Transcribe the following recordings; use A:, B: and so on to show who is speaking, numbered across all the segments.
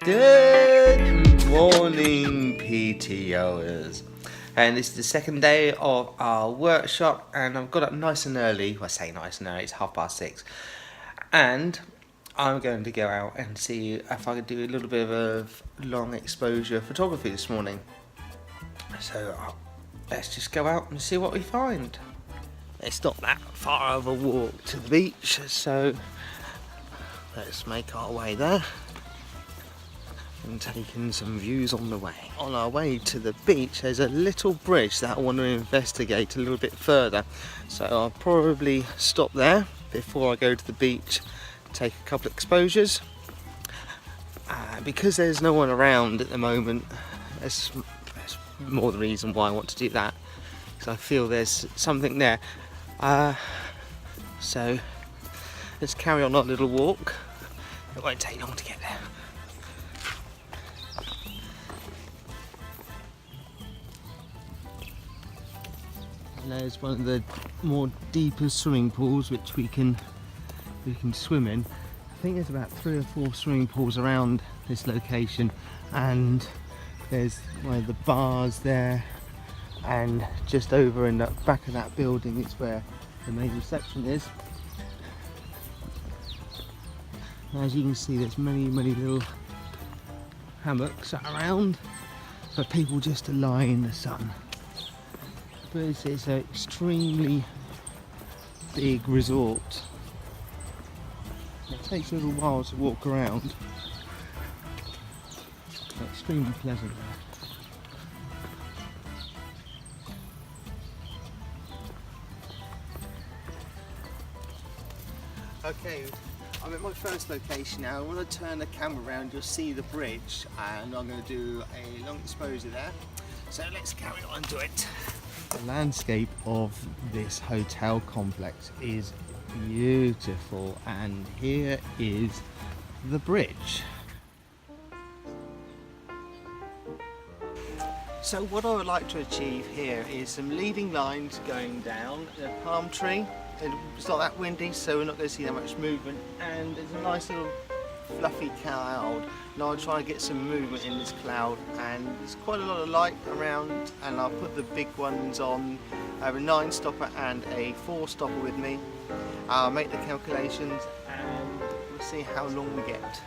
A: Good morning, PTOers, and this is the second day of our workshop, and I've got up nice and early. Well, I say nice and early, it's 6:30, and I'm going to go out and see if I can do a little bit of long exposure photography this morning. So let's just go out and see what we find. It's not that far of a walk to the beach, so let's make our way there and taking some views on the way. On our way to the beach, there's a little bridge that I want to investigate a little bit further, so I'll probably stop there before I go to the beach, take a couple of exposures. Because there's no one around at the moment, that's more the reason why I want to do that, because I feel there's something there. So let's carry on our little walk. It won't take long to get there. And there's one of the more deeper swimming pools which we can swim in. I think there's about 3 or 4 swimming pools around this location, and there's one of the bars there, and just over in the back of that building is where the main reception is. And as you can see, there's many little hammocks around for people just to lie in the sun. But it's an extremely big resort. It takes a little while to walk around. It's extremely pleasant. Okay, I'm at my first location now. When I turn the camera around, you'll see the bridge, and I'm going to do a long exposure there. So let's carry on to it. The landscape of this hotel complex is beautiful, and here is the bridge. So what I would like to achieve here is some leading lines going down the palm tree. It's not that windy, so we're not going to see that much movement, and there's a nice little fluffy cloud. Now I'll try and get some movement in this cloud, and there's quite a lot of light around, and I'll put the big ones on. I have a 9 stopper and a 4 stopper with me. I'll make the calculations and we'll see how long we get.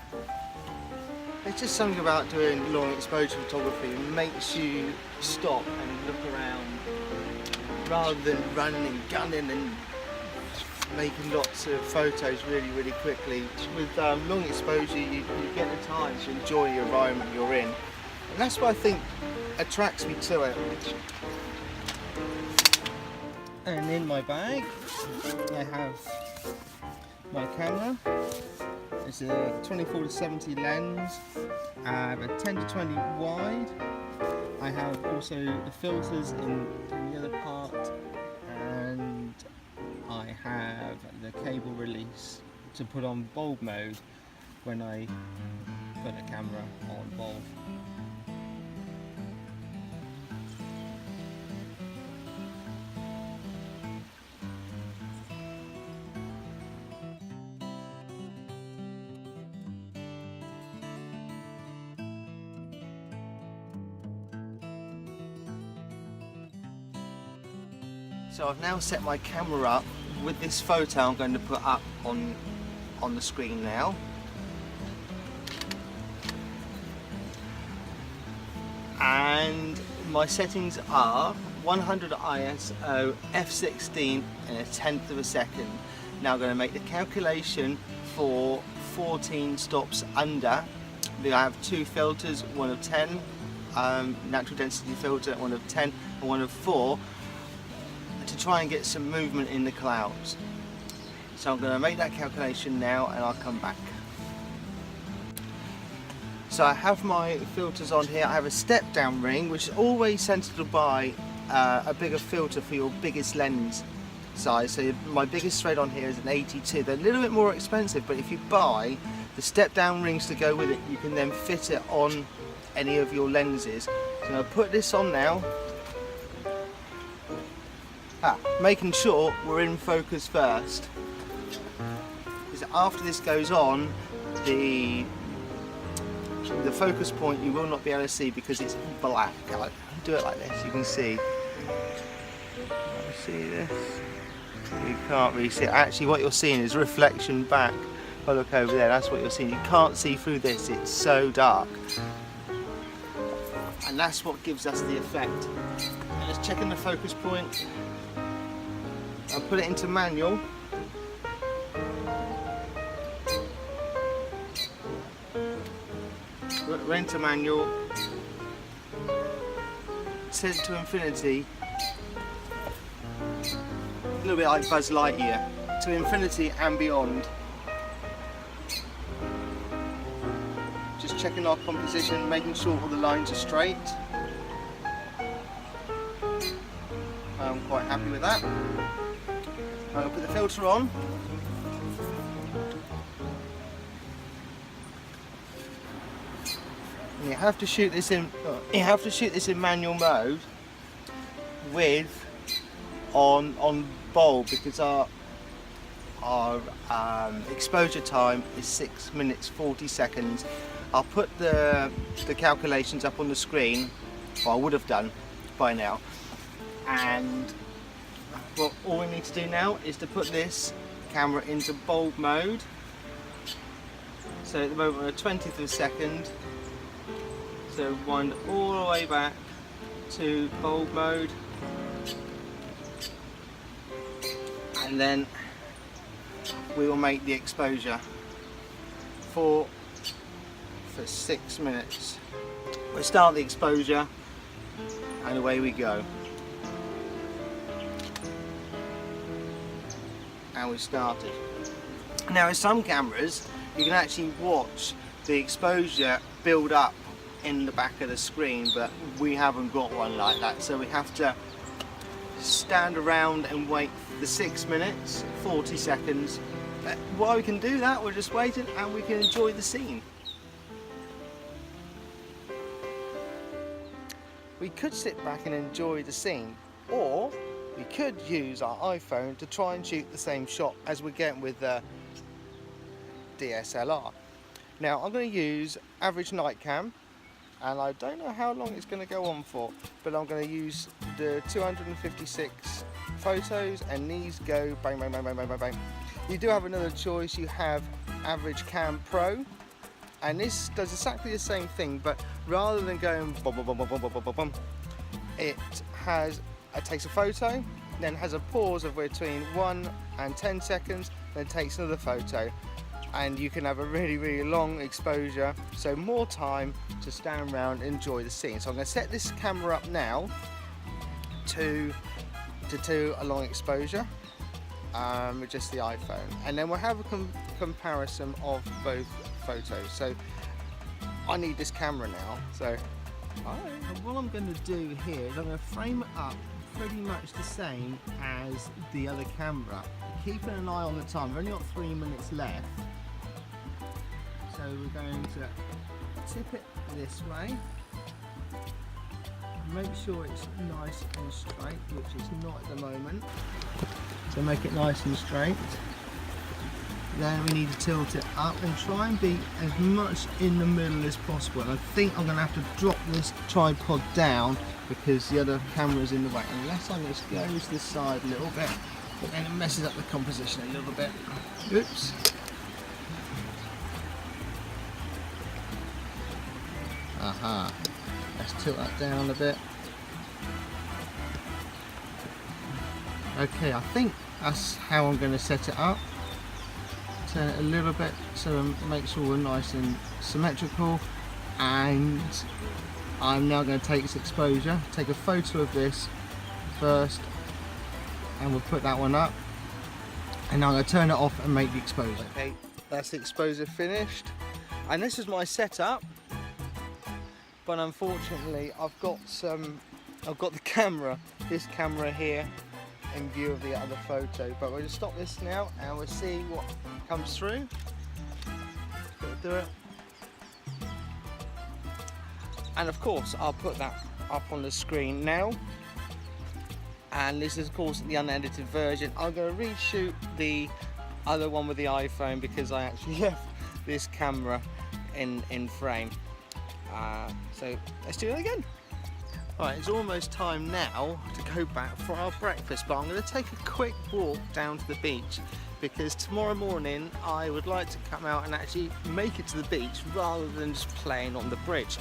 A: It's just something about doing long exposure photography. It makes you stop and look around rather than running and gunning and making lots of photos really quickly. With long exposure, you get the time to enjoy the environment you're in, and that's what I think attracts me to it. And in my bag I have my camera. It's a 24-70 lens. I have a 10-20 wide. I have also the filters in the other part, and I have the cable release to put on bulb mode when I put the camera on bulb. So I've now set my camera up with this photo I'm going to put up on the screen now. And my settings are 100 ISO, f16 in a 1/10 of a second. Now I'm going to make the calculation for 14 stops under. I have 2 filters, one of 10, natural density filter, one of 10 and one of 4, to try and get some movement in the clouds. So I'm going to make that calculation now and I'll come back. So I have my filters on here. I have a step down ring, which is always sensible to buy a bigger filter for your biggest lens size. So my biggest thread on here is an 82. They're a little bit more expensive, but if you buy the step down rings to go with it, you can then fit it on any of your lenses. So I'll put this on now. Making sure we're in focus first, because after this goes on, the The focus point you will not be able to see because it's black. I'll do it like this, you can see. See this? You can't really see it. Actually what you're seeing is reflection back. If I look over there, that's what you're seeing. You can't see through this, it's so dark. And that's what gives us the effect. And let's check in the focus point. I'll put it into manual. We're into manual. Set it to infinity. A little bit like Buzz Lightyear. To infinity and beyond. Just checking our composition, making sure all the lines are straight. I'm quite happy with that. I'll put the filter on. And you have to shoot this in. You have to shoot this in manual mode with on bulb because our exposure time is 6 minutes 40 seconds. I'll put the calculations up on the screen, well I would have done by now, and well, all we need to do now is to put this camera into bulb mode. So at the moment we're at 20th of a second, so wind all the way back to bulb mode, and then we will make the exposure for 6 minutes. We'll start the exposure and away we go. And we started. Now in some cameras you can actually watch the exposure build up in the back of the screen, but we haven't got one like that, so we have to stand around and wait for 6 minutes 40 seconds. While we can do that, we're just waiting and we can enjoy the scene. We could sit back and enjoy the scene, or we could use our iPhone to try and shoot the same shot as we get with the DSLR. Now I'm going to use average night cam, and I don't know how long it's going to go on for, but I'm going to use the 256 photos, and these go bang bang bang bang bang bang bang. You do have another choice. You have average cam pro, and this does exactly the same thing, but rather than going bum, bum, bum, bum, bum, bum, bum, it takes a photo, then has a pause of between 1 and 10 seconds, then takes another photo, and you can have a really long exposure, so more time to stand around and enjoy the scene. So I'm going to set this camera up now to do a long exposure with just the iPhone, and then we'll have a comparison of both photos. So I need this camera now, so what I'm going to do here is I'm going to frame it up pretty much the same as the other camera, keeping an eye on the time. We've only got 3 minutes left, so we're going to tip it this way, make sure it's nice and straight, which is not at the moment, so make it nice and straight. Then we need to tilt it up and try and be as much in the middle as possible. And I think I'm going to have to drop this tripod down because the other camera's in the way. Unless I just go to the side a little bit, but then it messes up the composition a little bit. Oops. Aha. Let's tilt that down a bit. Okay, I think that's how I'm going to set it up. Turn it a little bit so make sure we're nice and symmetrical, and I'm now going to take this exposure, take a photo of this first, and we'll put that one up, and now I'm going to turn it off and make the exposure. Okay, that's the exposure finished, and this is my setup, but unfortunately I've got the camera, this camera here, in view of the other photo, but we'll just stop this now and we'll see what comes through. Do it. And of course I'll put that up on the screen now, and this is of course the unedited version. I'm going to reshoot the other one with the iPhone because I actually left this camera in frame. So let's do it again. Right, it's almost time now to go back for our breakfast, but I'm going to take a quick walk down to the beach because tomorrow morning I would like to come out and actually make it to the beach rather than just playing on the bridge.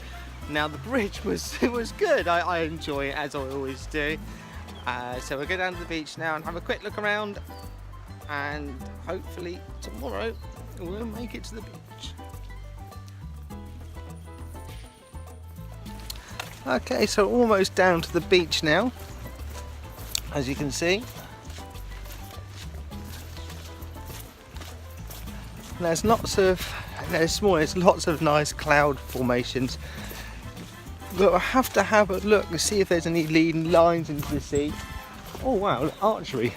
A: Now the bridge was good, I enjoy it as I always do. So we'll go down to the beach now and have a quick look around, and hopefully tomorrow we'll make it to the beach. Okay, so almost down to the beach now, as you can see. There's lots of nice cloud formations. But I have to have a look and see if there's any leading lines into the sea. Oh wow, archery.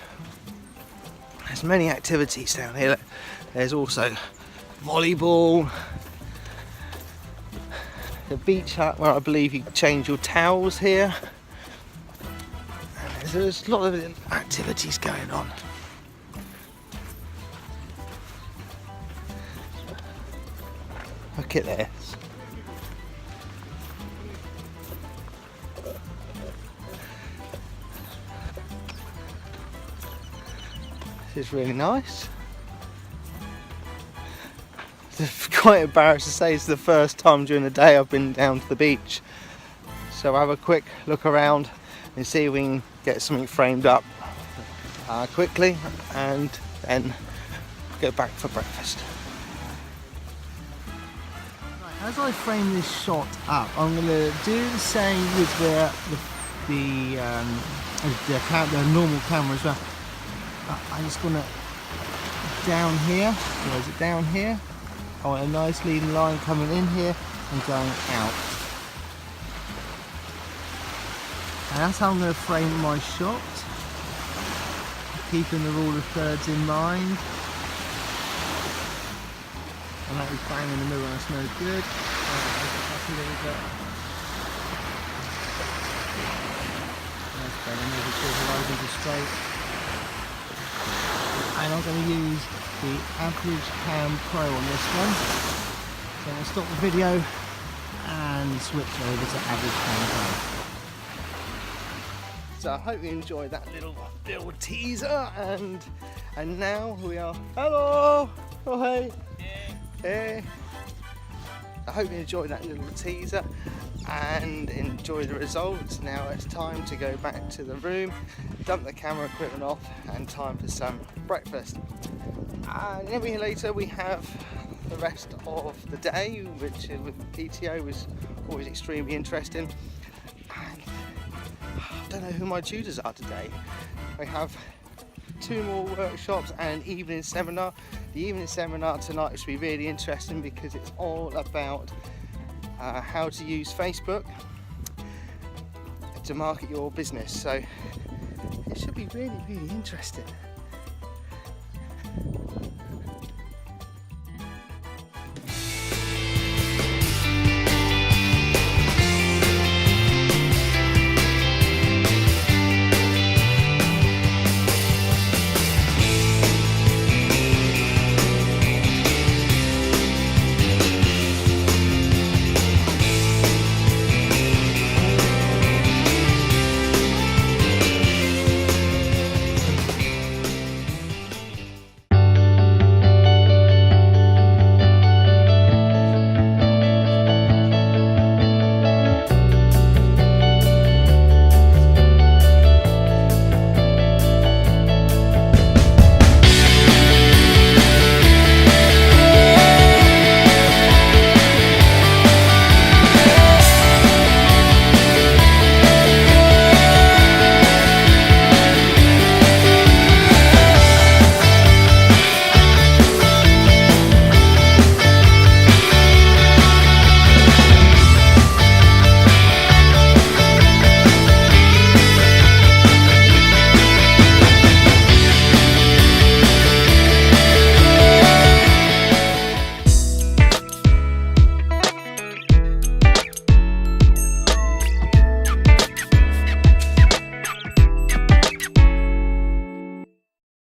A: There's many activities down here. There's also volleyball. The beach hut where I believe you change your towels here. And there's a lot of activities going on. Look at this. This is really nice. It's quite embarrassed to say it's the first time during the day I've been down to the beach. So I'll have a quick look around and see if we can get something framed up quickly and then go back for breakfast. Right, as I frame this shot up, I'm going to do the same with the normal camera as well. I'm just going to down here, where is it, down here? I want a nice leading line coming in here and going out. And that's how I'm going to frame my shot, keeping the rule of thirds in mind. And that is bang in the middle, that's no good. Up a little bit. That's better, making sure the horizons are straight. And I'm going to use the Average Cam Pro on this one. So I'm going to stop the video and switch over to Average Cam Pro. So I hope you enjoyed that little teaser, and now we are. Hello! Oh hey! Hey! I hope you enjoyed that little teaser and enjoy the results. Now it's time to go back to the room, dump the camera equipment off, and time for some breakfast. And then later we have the rest of the day, which with PTO was always extremely interesting. And I don't know who my tutors are today. We have 2 more workshops and an evening seminar. The evening seminar tonight should be really interesting because it's all about how to use Facebook to market your business. So it should be really, really interesting.